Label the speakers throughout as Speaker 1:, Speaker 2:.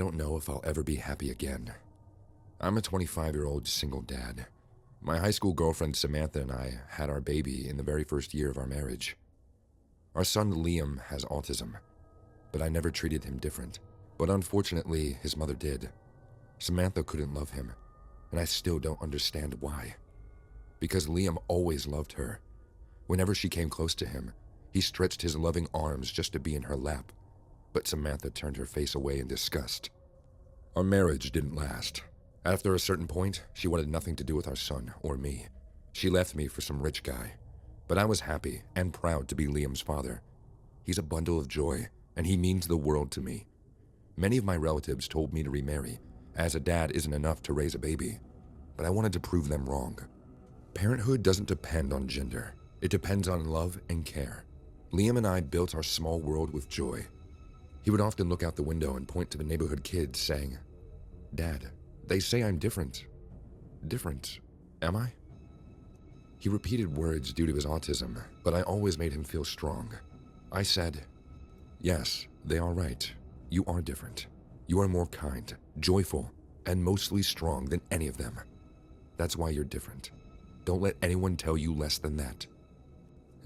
Speaker 1: don't know if I'll ever be happy again. I'm a 25-year-old single dad. My high school girlfriend Samantha and I had our baby in the very first year of our marriage. Our son Liam has autism, but I never treated him different. But unfortunately, his mother did. Samantha couldn't love him, and I still don't understand why. Because Liam always loved her. Whenever she came close to him, he stretched his loving arms just to be in her lap, but Samantha turned her face away in disgust. Our marriage didn't last. After a certain point, she wanted nothing to do with our son or me. She left me for some rich guy, but I was happy and proud to be Liam's father. He's a bundle of joy, and he means the world to me. Many of my relatives told me to remarry, as a dad isn't enough to raise a baby, but I wanted to prove them wrong. Parenthood doesn't depend on gender. It depends on love and care. Liam and I built our small world with joy. He would often look out the window and point to the neighborhood kids, saying, "Dad, they say I'm different. Different, am I?" He repeated words due to his autism, but I always made him feel strong. I said, "Yes, they are right. You are different. You are more kind, joyful, and mostly strong than any of them. That's why you're different. Don't let anyone tell you less than that."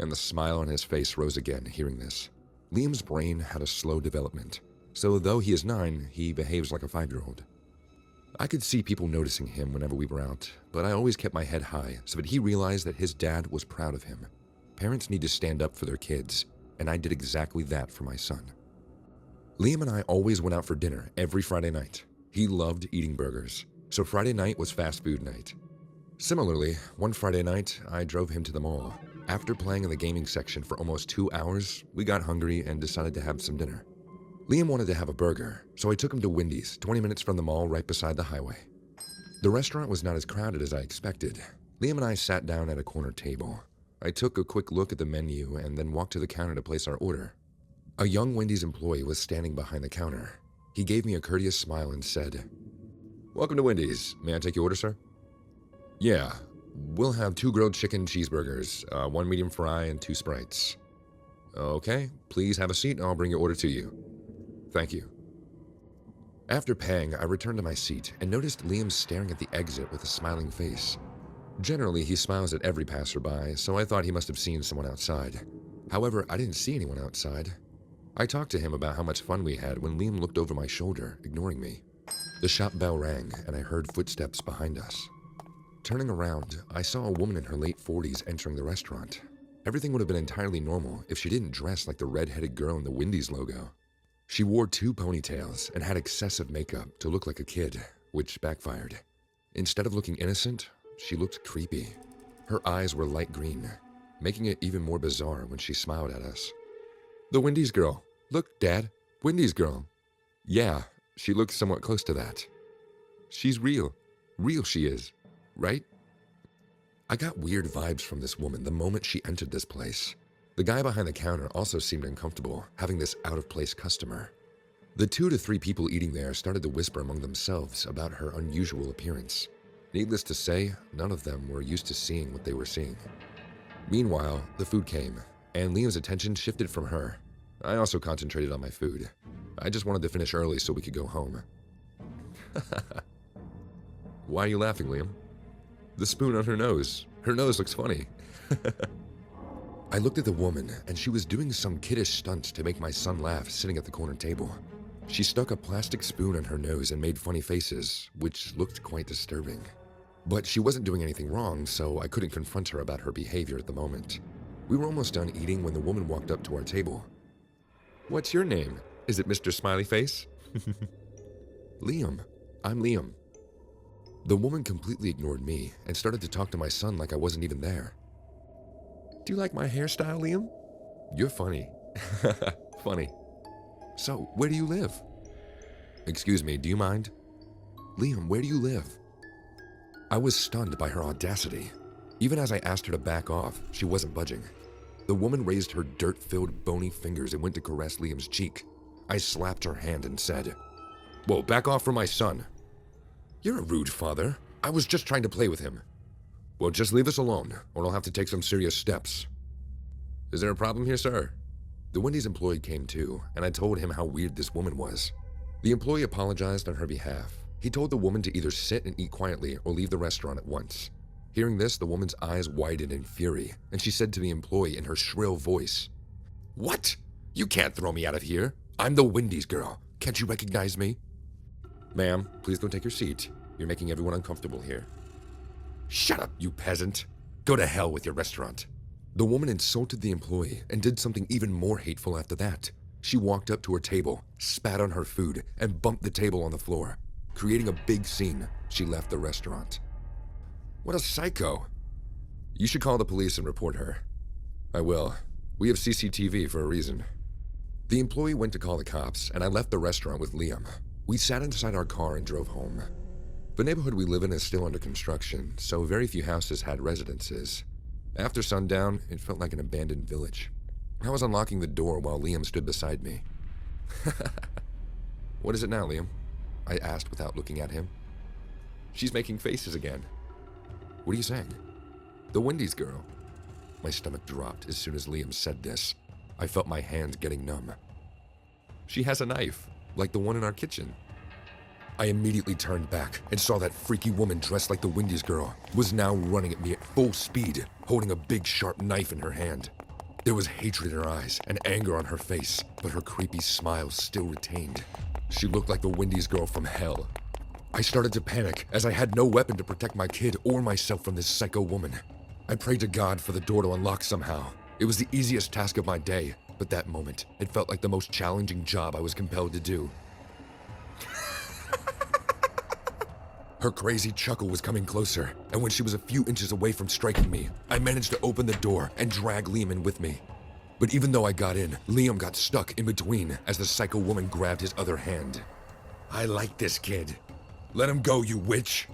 Speaker 1: And the smile on his face rose again, hearing this. Liam's brain had a slow development, so though he is 9, he behaves like a 5-year-old. I could see people noticing him whenever we were out, but I always kept my head high so that he realized that his dad was proud of him. Parents need to stand up for their kids, and I did exactly that for my son. Liam and I always went out for dinner every Friday night. He loved eating burgers, so Friday night was fast food night. Similarly, one Friday night, I drove him to the mall. After playing in the gaming section for almost 2 hours, we got hungry and decided to have some dinner. Liam wanted to have a burger, so I took him to Wendy's, 20 minutes from the mall right beside the highway. The restaurant was not as crowded as I expected. Liam and I sat down at a corner table. I took a quick look at the menu and then walked to the counter to place our order. A young Wendy's employee was standing behind the counter. He gave me a courteous smile and said, "Welcome to Wendy's. May I take your order, sir?" "Yeah, we'll have 2 grilled chicken cheeseburgers, 1 medium fry, and 2 Sprites." "Okay, please have a seat and I'll bring your order to you." "Thank you." After paying, I returned to my seat and noticed Liam staring at the exit with a smiling face. Generally, he smiles at every passerby, so I thought he must have seen someone outside. However, I didn't see anyone outside. I talked to him about how much fun we had when Liam looked over my shoulder, ignoring me. The shop bell rang and I heard footsteps behind us. Turning around, I saw a woman in her late 40s entering the restaurant. Everything would have been entirely normal if she didn't dress like the red-headed girl in the Wendy's logo. She wore 2 ponytails and had excessive makeup to look like a kid, which backfired. Instead of looking innocent, she looked creepy. Her eyes were light green, making it even more bizarre when she smiled at us. "The Wendy's girl. Look, Dad, Wendy's girl." "Yeah, she looks somewhat close to that." "She's real. Real she is. Right?" I got weird vibes from this woman the moment she entered this place. The guy behind the counter also seemed uncomfortable having this out-of-place customer. The 2 to 3 people eating there started to whisper among themselves about her unusual appearance. Needless to say, none of them were used to seeing what they were seeing. Meanwhile, the food came, and Liam's attention shifted from her. I also concentrated on my food. I just wanted to finish early so we could go home. Why are you laughing, Liam? The spoon on her nose. Her nose looks funny. I looked at the woman, and she was doing some kiddish stunt to make my son laugh sitting at the corner table. She stuck a plastic spoon on her nose and made funny faces, which looked quite disturbing. But she wasn't doing anything wrong, so I couldn't confront her about her behavior at the moment. We were almost done eating when the woman walked up to our table. "What's your name? Is it Mr. Smiley Face?" "Liam. I'm Liam." The woman completely ignored me and started to talk to my son like I wasn't even there. "Do you like my hairstyle, Liam?" "You're funny." "Funny. So, where do you live?" "Excuse me, do you mind?" "Liam, where do you live?" I was stunned by her audacity. Even as I asked her to back off, she wasn't budging. The woman raised her dirt-filled, bony fingers and went to caress Liam's cheek. I slapped her hand and said, "Whoa, back off from my son." "You're a rude father. I was just trying to play with him." "Well, just leave us alone, or I'll have to take some serious steps." "Is there a problem here, sir?" The Wendy's employee came too, and I told him how weird this woman was. The employee apologized on her behalf. He told the woman to either sit and eat quietly or leave the restaurant at once. Hearing this, the woman's eyes widened in fury, and she said to the employee in her shrill voice, "What? You can't throw me out of here. I'm the Wendy's girl. Can't you recognize me?" "Ma'am, please go take your seat. You're making everyone uncomfortable here." "Shut up, you peasant. Go to hell with your restaurant." The woman insulted the employee and did something even more hateful after that. She walked up to her table, spat on her food, and bumped the table on the floor. Creating a big scene, she left the restaurant. What a psycho. You should call the police and report her. I will. We have CCTV for a reason. The employee went to call the cops, and I left the restaurant with Liam. We sat inside our car and drove home. The neighborhood we live in is still under construction, so very few houses had residences. After sundown, it felt like an abandoned village. I was unlocking the door while Liam stood beside me. "What is it now, Liam?" I asked without looking at him. "She's making faces again." "What are you saying?" "The Wendy's girl." My stomach dropped as soon as Liam said this. I felt my hand getting numb. "She has a knife, like the one in our kitchen." I immediately turned back and saw that freaky woman dressed like the Wendy's girl was now running at me at full speed, holding a big sharp knife in her hand. There was hatred in her eyes and anger on her face, but her creepy smile still retained. She looked like the Wendy's girl from hell. I started to panic as I had no weapon to protect my kid or myself from this psycho woman. I prayed to God for the door to unlock somehow. It was the easiest task of my day, but that moment, it felt like the most challenging job I was compelled to do. Her crazy chuckle was coming closer, and when she was a few inches away from striking me, I managed to open the door and drag Liam in with me. But even though I got in, Liam got stuck in between as the psycho woman grabbed his other hand. "I like this kid. Let him go, you witch."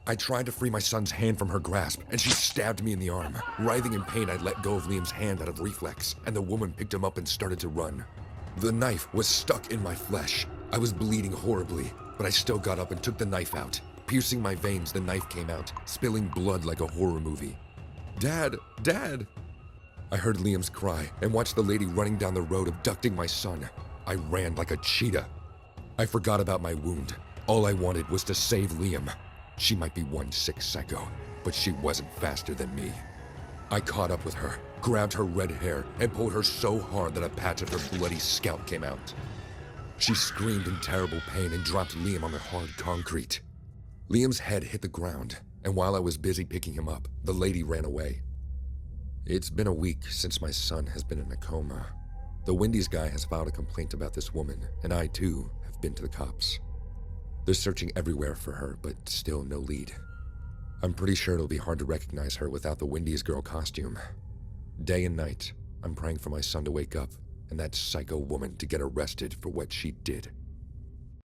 Speaker 1: I tried to free my son's hand from her grasp, and she stabbed me in the arm. Writhing in pain, I let go of Liam's hand out of reflex, and the woman picked him up and started to run. The knife was stuck in my flesh. I was bleeding horribly, but I still got up and took the knife out. Piercing my veins, the knife came out, spilling blood like a horror movie. "Dad! Dad!" I heard Liam's cry and watched the lady running down the road abducting my son. I ran like a cheetah. I forgot about my wound. All I wanted was to save Liam. She might be one sick psycho, but she wasn't faster than me. I caught up with her, grabbed her red hair, and pulled her so hard that a patch of her bloody scalp came out. She screamed in terrible pain and dropped Liam on the hard concrete. Liam's head hit the ground, and while I was busy picking him up, the lady ran away. It's been a week since my son has been in a coma. The Wendy's guy has filed a complaint about this woman, and I too have been to the cops. They're searching everywhere for her, but still no lead. I'm pretty sure it'll be hard to recognize her without the Wendy's girl costume. Day and night, I'm praying for my son to wake up and that psycho woman to get arrested for what she did.